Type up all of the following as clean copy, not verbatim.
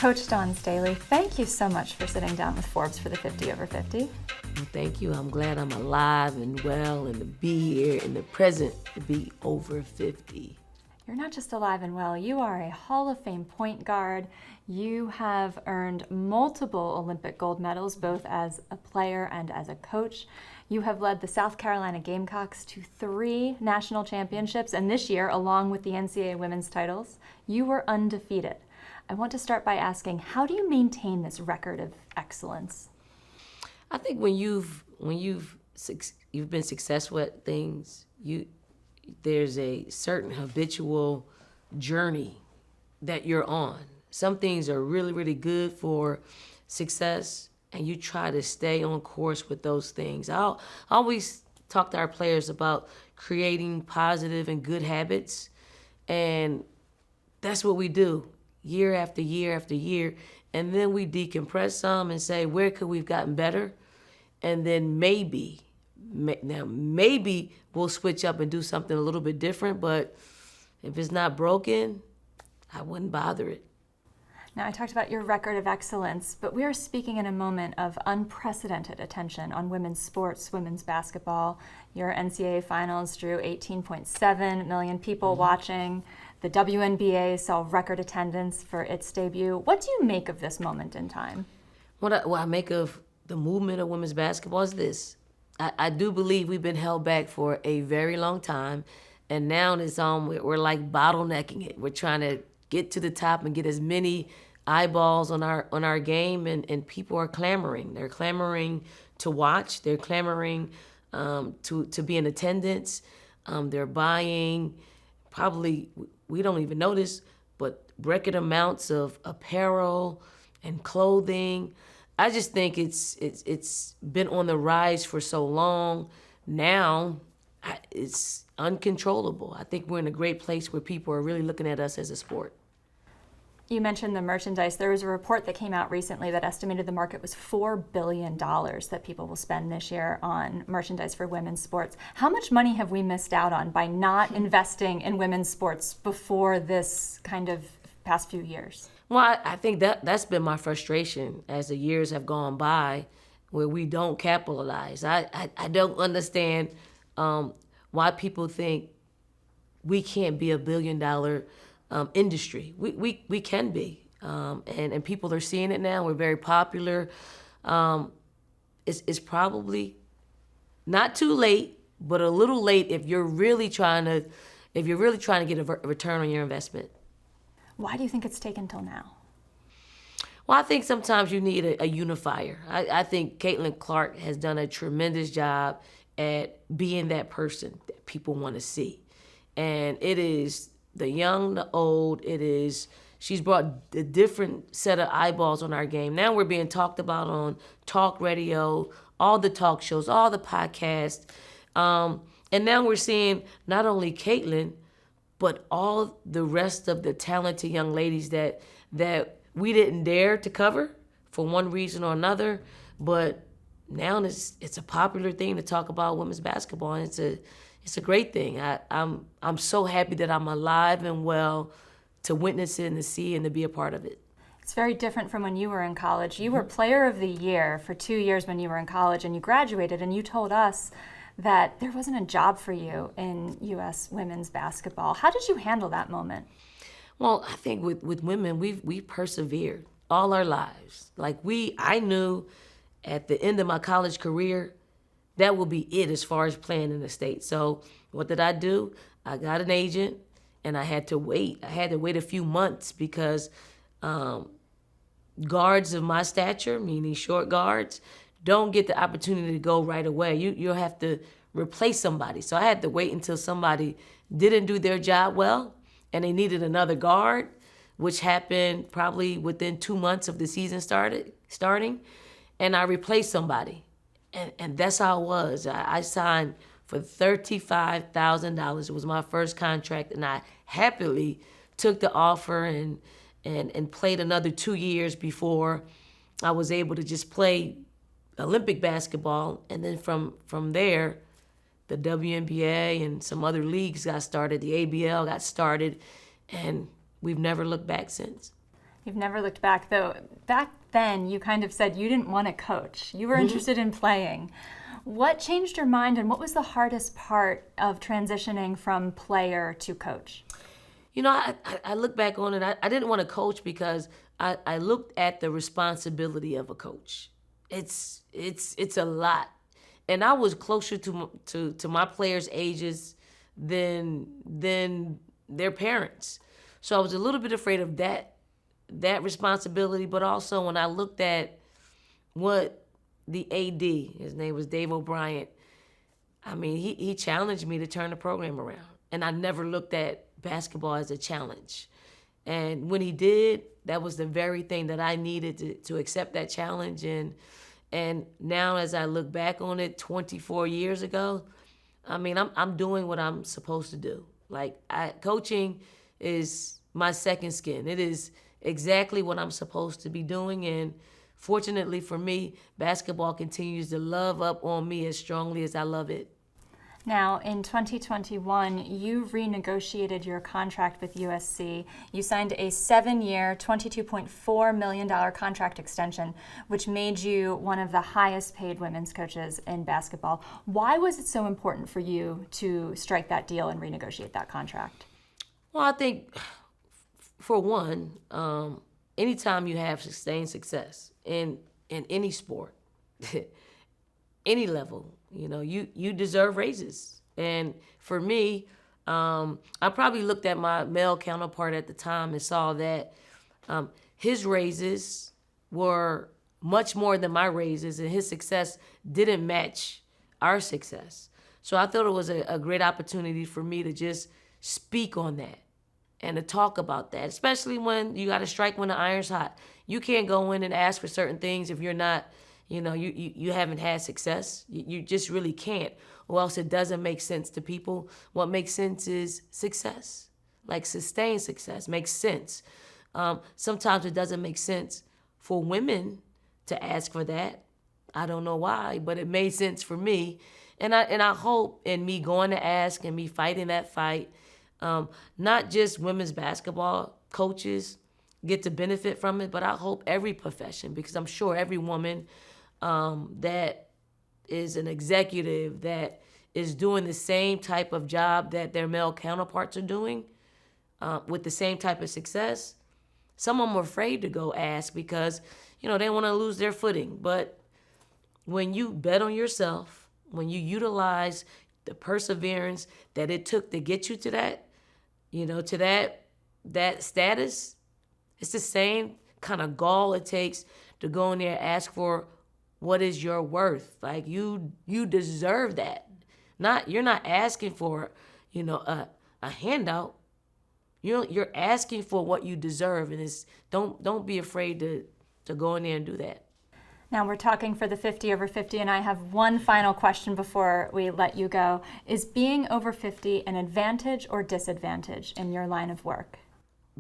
Coach Dawn Staley, thank you so much for sitting down with Forbes for the 50 over 50. Well, thank you. I'm glad I'm alive and well and to be here in the present to be over 50. You're not just alive and well, you are a Hall of Fame point guard. You have earned multiple Olympic gold medals, both as a player and as a coach. You have led the South Carolina Gamecocks to 3 national championships, and this year, along with the NCAA women's titles, you were undefeated. I want to start by asking, how do you maintain this record of excellence? I think when you've been successful at things, there's a certain habitual journey that you're on. Some things are really, really good for success, and you try to stay on course with those things. I always talk to our players about creating positive and good habits, and that's what we do year after year after year. And then we decompress some and say, where could we've gotten better? And then maybe we'll switch up and do something a little bit different, but if it's not broken, I wouldn't bother it. Now, I talked about your record of excellence, but we are speaking in a moment of unprecedented attention on women's sports, women's basketball. Your NCAA finals drew 18.7 million people watching. The WNBA saw record attendance for its debut. What do you make of this moment in time? What I make of the movement of women's basketball is this. I do believe we've been held back for a very long time, and now it's we're like bottlenecking it. We're trying to get to the top and get as many eyeballs on our game, and people are clamoring. They're clamoring to watch. They're clamoring to be in attendance. They're buying probably, we don't even notice, but record amounts of apparel and clothing. I just think it's been on the rise for so long. Now it's uncontrollable. I think we're in a great place where people are really looking at us as a sport. You mentioned the merchandise. There was a report that came out recently that estimated the market was $4 billion that people will spend this year on merchandise for women's sports. How much money have we missed out on by not investing in women's sports before this kind of past few years? Well, I think that's been my frustration as the years have gone by, where we don't capitalize. I don't understand why people think we can't be a billion-dollar industry. We can be, and people are seeing it now. We're very popular. It's probably not too late, but a little late if you're really trying to get a return on your investment. Why do you think it's taken till now? Well, I think sometimes you need a unifier. I think Caitlin Clark has done a tremendous job at being that person that people want to see. And it is the young, the old, she's brought a different set of eyeballs on our game. Now we're being talked about on talk radio, all the talk shows, all the podcasts. And now we're seeing not only Caitlin, but all the rest of the talented young ladies that we didn't dare to cover for one reason or another. But now it's a popular thing to talk about women's basketball, and it's a great thing. I'm so happy that I'm alive and well to witness it and to see and to be a part of it. It's very different from when you were in college. You were Player of the Year for 2 years when you were in college, and you graduated, and you told us that there wasn't a job for you in U.S. women's basketball. How did you handle that moment? Well, I think with women, we've persevered all our lives. I knew at the end of my college career, that will be it as far as playing in the States. So what did I do? I got an agent, and I had to wait. I had to wait a few months because guards of my stature, meaning short guards, don't get the opportunity to go right away. You'll have to replace somebody. So I had to wait until somebody didn't do their job well and they needed another guard, which happened probably within 2 months of the season starting. And I replaced somebody. And that's how it was. I signed for $35,000. It was my first contract, and I happily took the offer and played another 2 years before I was able to just play Olympic basketball. And then from there, the WNBA and some other leagues got started. The ABL got started, and we've never looked back since. You've never looked back, though. Back then, you kind of said you didn't want to coach. You were interested in playing. What changed your mind, and what was the hardest part of transitioning from player to coach? You know, I look back on it. I didn't want to coach because I looked at the responsibility of a coach. It's a lot, and I was closer to my players' ages than their parents, so I was a little bit afraid of that responsibility. But also when I looked at what the AD, his name was Dave O'Brien, I mean, he challenged me to turn the program around, and I never looked at basketball as a challenge. And when he did, that was the very thing that I needed to accept that challenge. And now as I look back on it 24 years ago, I mean, I'm doing what I'm supposed to do. Like, coaching is my second skin. It is exactly what I'm supposed to be doing. And fortunately for me, basketball continues to love up on me as strongly as I love it. Now, in 2021, you renegotiated your contract with USC. You signed a 7-year, $22.4 million contract extension, which made you one of the highest paid women's coaches in basketball. Why was it so important for you to strike that deal and renegotiate that contract? Well, I think, for one, anytime you have sustained success in any sport, any level, you know, you deserve raises. And for me, I probably looked at my male counterpart at the time and saw that his raises were much more than my raises, and his success didn't match our success. So I thought it was a great opportunity for me to just speak on that and to talk about that, especially when you got to strike when the iron's hot. You can't go in and ask for certain things if you're not, you know, you haven't had success. You just really can't, or else it doesn't make sense to people. What makes sense is success, like sustained success makes sense. Sometimes it doesn't make sense for women to ask for that. I don't know why, but it made sense for me. And I hope in me going to ask and me fighting that fight, not just women's basketball coaches get to benefit from it, but I hope every profession, because I'm sure every woman that is an executive that is doing the same type of job that their male counterparts are doing with the same type of success, some of them are afraid to go ask because, you know, they want to lose their footing. But when you bet on yourself, when you utilize the perseverance that it took to get you to that, you know, to that status, it's the same kind of gall it takes to go in there and ask for what is your worth. Like, you deserve that. You're not asking for, you know, a handout. You're asking for what you deserve, and don't be afraid to go in there and do that. Now we're talking for the 50 over 50, and I have one final question before we let you go. Is being over 50 an advantage or disadvantage in your line of work?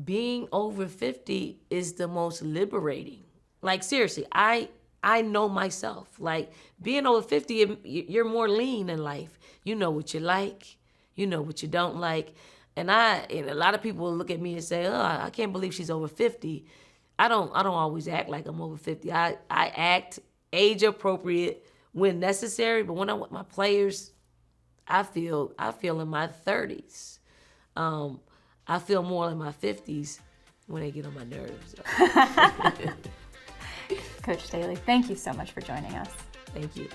Being over 50 is the most liberating. Like, seriously, I know myself. Like, being over 50, you're more lean in life. You know what you like. You know what you don't like. And a lot of people will look at me and say, "Oh, I can't believe she's over 50." I don't always act like I'm over 50. I act age appropriate when necessary, but when I'm with my players, I feel in my 30s. I feel more in my 50s when they get on my nerves. Coach Staley, thank you so much for joining us. Thank you.